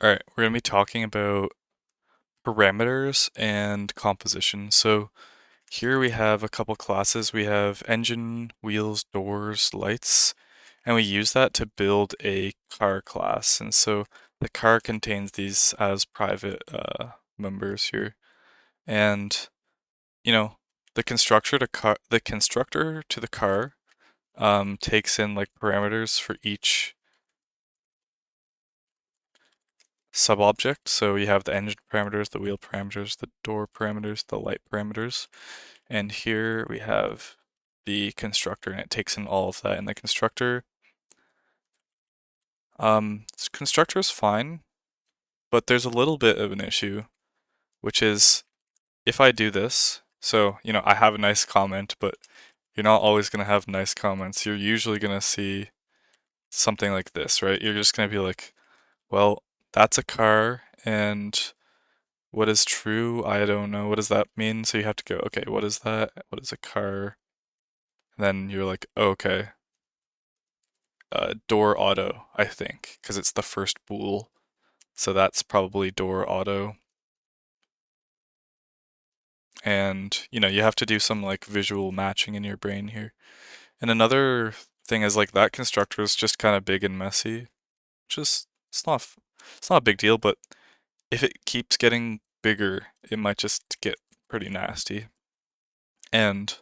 All right, we're going to be talking about parameters and composition. So here we have a couple classes. We have engine, wheels, doors, lights, and we use that to build a car class. And so the car contains these as private members here. And you know, the constructor to the car takes in like parameters for each sub-object. So you have the engine parameters, the wheel parameters, the door parameters, the light parameters. And here we have the constructor, and it takes in all of that. And the constructor is fine, but there's a little bit of an issue, which is if I do this, so, I have a nice comment, but you're not always going to have nice comments. You're usually going to see something like this, right? You're just going to be like, well, that's a car, and what is true? I don't know. What does that mean? So you have to go, okay, what is that? What is a car? And then you're like, oh, okay, door auto, I think, because it's the first bool. So that's probably door auto. And, you have to do some like visual matching in your brain here. And another thing is like that constructor is just kind of big and messy. Just it's not a big deal, but if it keeps getting bigger, it might just get pretty nasty. And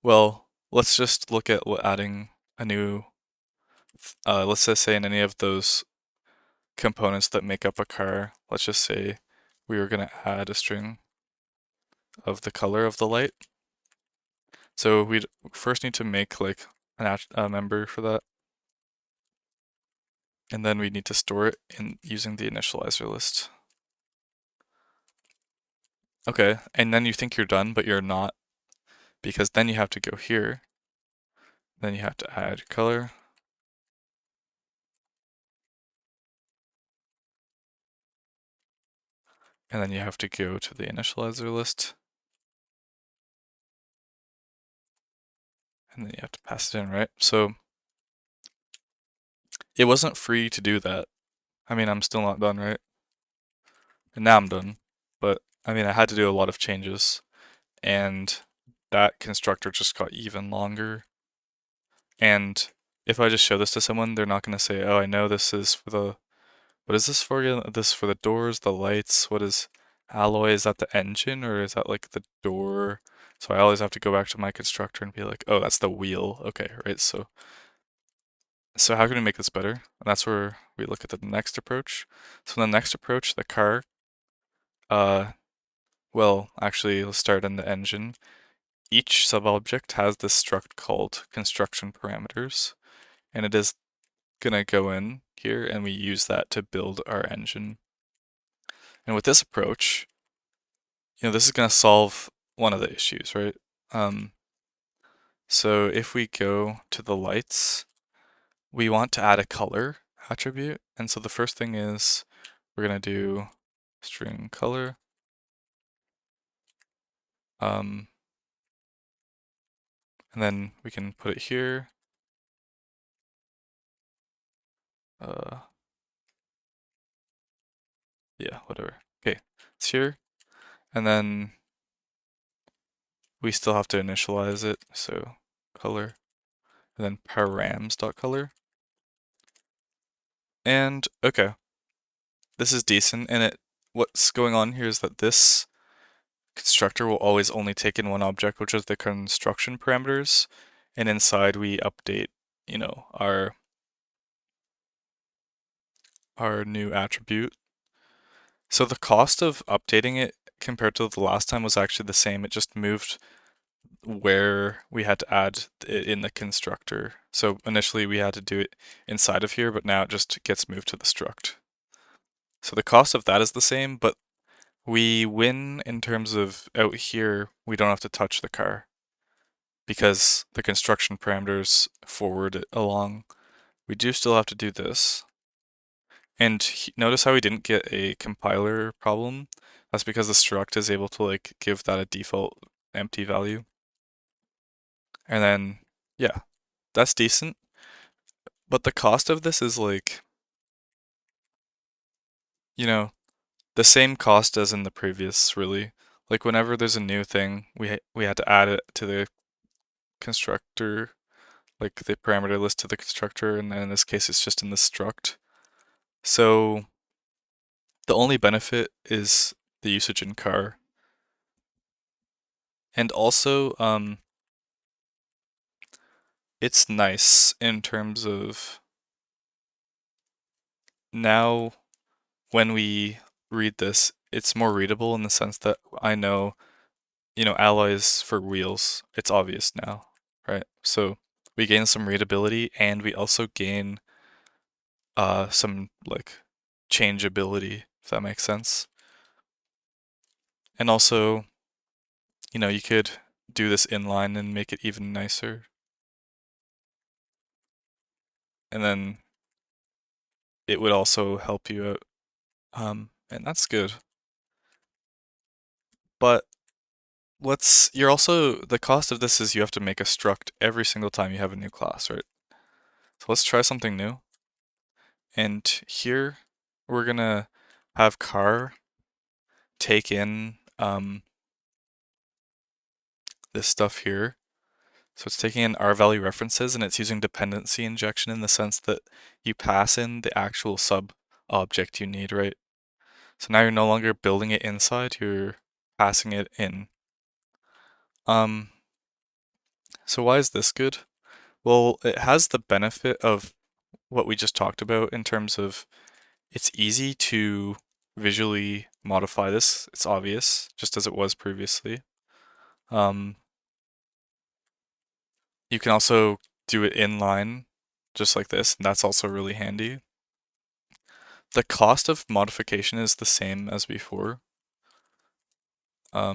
well, let's just look at adding a new, let's just say in any of those components that make up a car, let's just say we were going to add a string of the color of the light. So we'd first need to make like a member for that. And then we need to store it in using the initializer list. Okay, and then you think you're done, but you're not, because then you have to go here. Then you have to add color. And then you have to go to the initializer list. And then you have to pass it in, right? So it wasn't free to do that. I mean, I'm still not done, right? And now I'm done. But I mean, I had to do a lot of changes. And that constructor just got even longer. And if I just show this to someone, they're not going to say, oh, I know this is for the, what is this for again? This is for the doors, the lights. What is alloy? Is that the engine or is that like the door? So I always have to go back to my constructor and be like, oh, that's the wheel. Okay, right. So how can we make this better? And that's where we look at the next approach. So in the next approach, the car, uh, well, actually, let's start in the engine. Each subobject has this struct called construction parameters, and it is gonna go in here, and we use that to build our engine. And with this approach, this is gonna solve one of the issues, right? Um, so if we go to the lights, we want to add a color attribute, and so the first thing is we're gonna do string color. And then we can put it here. Uh, yeah, whatever. Okay, it's here. And then we still have to initialize it. So color, and then params.color. And okay, this is decent. And what's going on here is that this constructor will always only take in one object, which is the construction parameters. And inside we update, our new attribute. So the cost of updating it compared to the last time was actually the same. It just moved where we had to add it in the constructor. So initially we had to do it inside of here, but now it just gets moved to the struct. So the cost of that is the same, but we win in terms of out here, we don't have to touch the car because the construction parameters forward it along. We do still have to do this. And notice how we didn't get a compiler problem? That's because the struct is able to like give that a default empty value. And then, yeah, that's decent. But the cost of this is like you know, the same cost as in the previous, really. Like whenever there's a new thing, we had to add it to the constructor, like the parameter list to the constructor, and then in this case it's just in the struct. So the only benefit is the usage in car. And also, it's nice in terms of now when we read this, it's more readable in the sense that I know, alloys for wheels, it's obvious now, right? So we gain some readability and we also gain some like changeability, if that makes sense. And also, you could do this inline and make it even nicer. And then it would also help you out. And that's good. But you're also, the cost of this is you have to make a struct every single time you have a new class, right? So let's try something new. And here we're gonna have car take in this stuff here. So it's taking in R-value references and it's using dependency injection in the sense that you pass in the actual sub object you need, right? So now you're no longer building it inside, you're passing it in. Um, so why is this good? Well, it has the benefit of what we just talked about in terms of it's easy to visually modify this. It's obvious, just as it was previously. Um, you can also do it inline, just like this, and that's also really handy. The cost of modification is the same as before,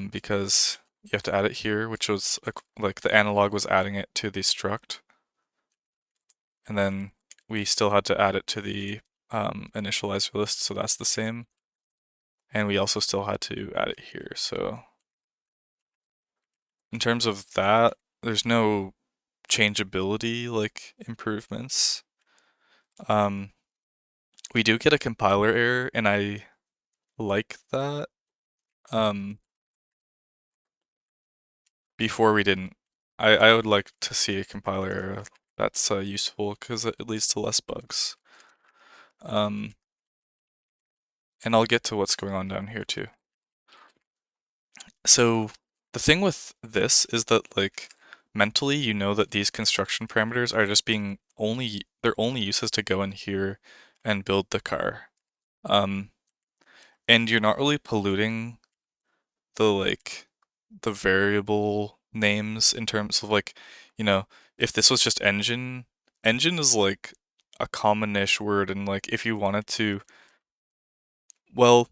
because you have to add it here, which was like the analog was adding it to the struct, and then we still had to add it to the initializer list, so that's the same. And we also still had to add it here, so in terms of that, there's no changeability like improvements. Um, we do get a compiler error, and I like that. Um, Before we didn't. I would like to see a compiler error that's useful because it leads to less bugs. Um, and I'll get to what's going on down here too. So the thing with this is that like mentally you know that these construction parameters are just being their only use is to go in here and build the car. Um, and you're not really polluting the variable names in terms of like, you know, if this was just engine is like a common-ish word, and like if you wanted to, well,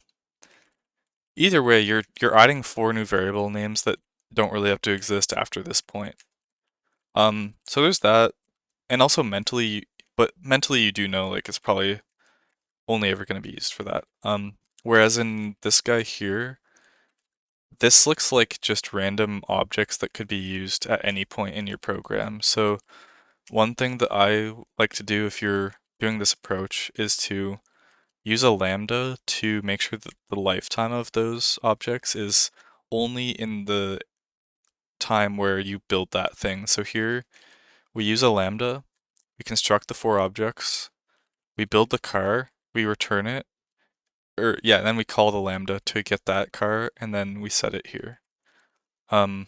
either way, you're adding four new variable names that don't really have to exist after this point. So there's that, and also but mentally you do know like it's probably only ever going to be used for that. Whereas in this guy here, this looks like just random objects that could be used at any point in your program. So one thing that I like to do if you're doing this approach is to use a lambda to make sure that the lifetime of those objects is only in the time where you build that thing. So here we use a lambda, we construct the four objects, we build the car, we return it, or yeah, then we call the lambda to get that car, and then we set it here. Um,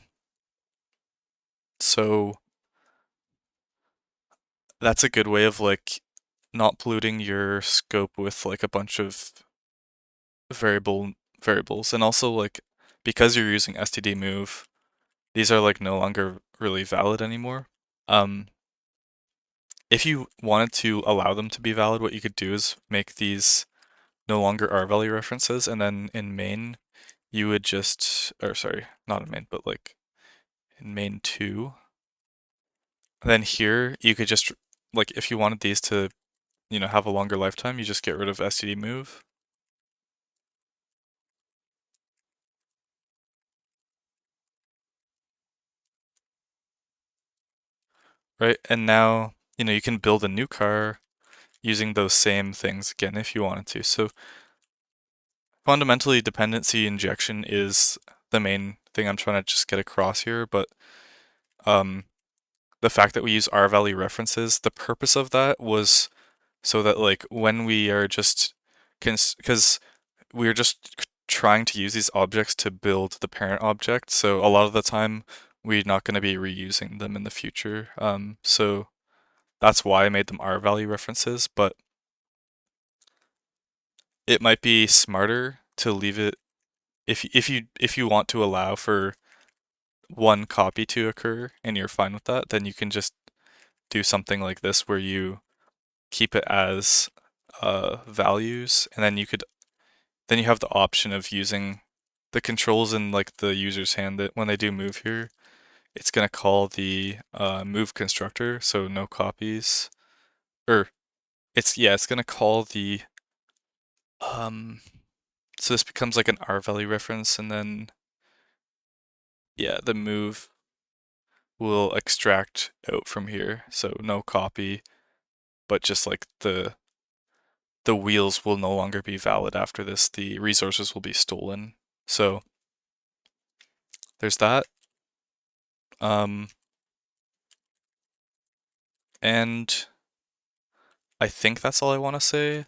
so that's a good way of like not polluting your scope with like a bunch of variables, and also like because you're using std move, these are like no longer really valid anymore. Um, if you wanted to allow them to be valid, what you could do is make these no longer R-value references, and then in main you would just, or sorry, not in main, but like in main 2. Then here you could just like if you wanted these to have a longer lifetime, you just get rid of std move. Right? And now, you can build a new car using those same things again if you wanted to. So fundamentally dependency injection is the main thing I'm trying to just get across here, but um, the fact that we use R-value references, the purpose of that was so that like when we are just, because we're just trying to use these objects to build the parent object, so a lot of the time we're not going to be reusing them in the future. So that's why I made them R-value references, but it might be smarter to leave it if you want to allow for one copy to occur and you're fine with that, then you can just do something like this where you keep it as values, and then you have the option of using the controls in like the user's hand that when they do move here, it's gonna call the move constructor, so no copies, or it's gonna call the um so this becomes like an R-value reference, and then yeah, the move will extract out from here, so no copy, but just like the wheels will no longer be valid after this. The resources will be stolen. So there's that. And I think that's all I want to say.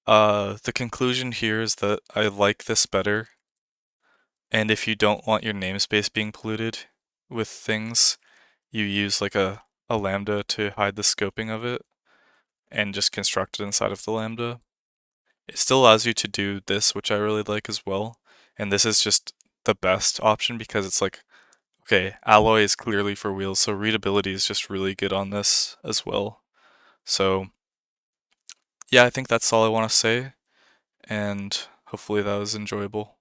The conclusion here is that I like this better. And if you don't want your namespace being polluted with things, you use like a lambda to hide the scoping of it and just construct it inside of the lambda. It still allows you to do this, which I really like as well. And this is just the best option because it's like, okay, alloy is clearly for wheels, so readability is just really good on this as well. So yeah, I think that's all I want to say, and hopefully that was enjoyable.